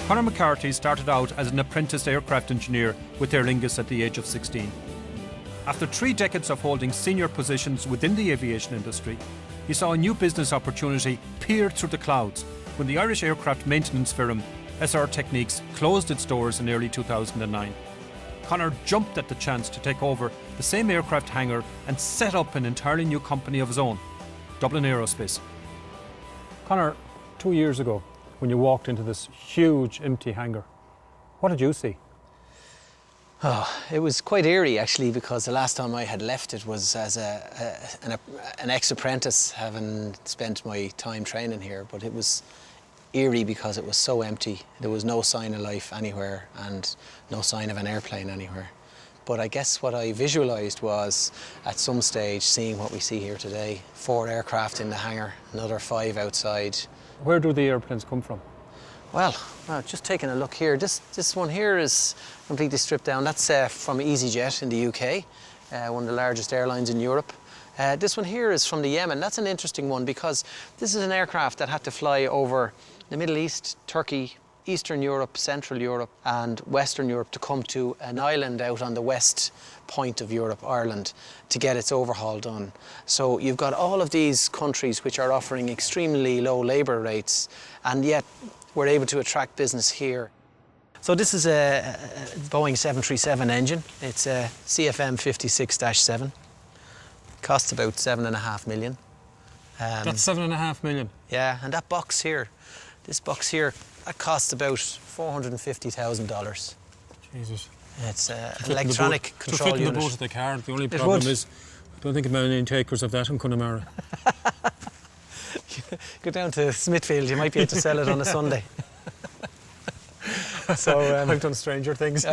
Conor McCarthy started out as an apprentice aircraft engineer with Aer Lingus at the age of 16. After 3 decades of holding senior positions within the aviation industry, he saw a new business opportunity peer through the clouds when the Irish aircraft maintenance firm SR Techniques closed its doors in early 2009. Conor jumped at the chance to take over the same aircraft hangar and set up an entirely new company of his own, Dublin Aerospace. Conor, 2 years ago, when you walked into this huge empty hangar, what did you see? Oh, it was quite eerie actually, because the last time I had left it was as an ex-apprentice, having spent my time training here. But it was eerie because it was so empty. There was no sign of life anywhere and no sign of an airplane anywhere. But I guess what I visualised was, at some stage, seeing what we see here today. 4 aircraft in the hangar, another 5 outside. Where do the airplanes come from? Well, just taking a look here, this one here is completely stripped down. That's from EasyJet in the UK, one of the largest airlines in Europe. This one here is from the Yemen. That's an interesting one because this is an aircraft that had to fly over the Middle East, Turkey, Eastern Europe, Central Europe and Western Europe to come to an island out on the west point of Europe, Ireland, to get its overhaul done. So you've got all of these countries which are offering extremely low labour rates, and yet we're able to attract business here. So this is a Boeing 737 engine. It's a CFM 56-7. Costs about 7.5 million. That's 7.5 million? Yeah, and that box here, this box here, that costs about $450,000. Jesus. It's electronic control unit. To fit in the boot of the car. The only problem is, I don't think about any takers of that in Connemara. Go down to Smithfield, you might be able to sell it on a Sunday. So I've done stranger things.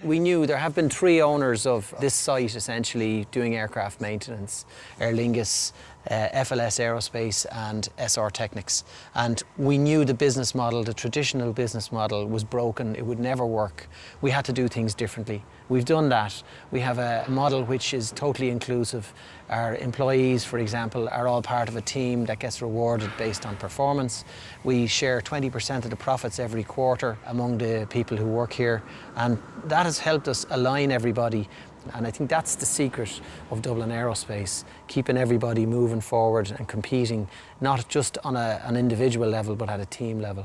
We knew there have been 3 owners of this site essentially doing aircraft maintenance: Aer Lingus, FLS Aerospace and SR Technics. And we knew the business model, the traditional business model, was broken. It would never work. We had to do things differently. We've done that. We have a model which is totally inclusive. Our employees, for example, are all part of a team that gets rewarded based on performance. We share 20% of the profits every quarter among the people who work here, and that has helped us align everybody. And I think that's the secret of Dublin Aerospace, keeping everybody moving forward and competing, not just on an individual level, but at a team level.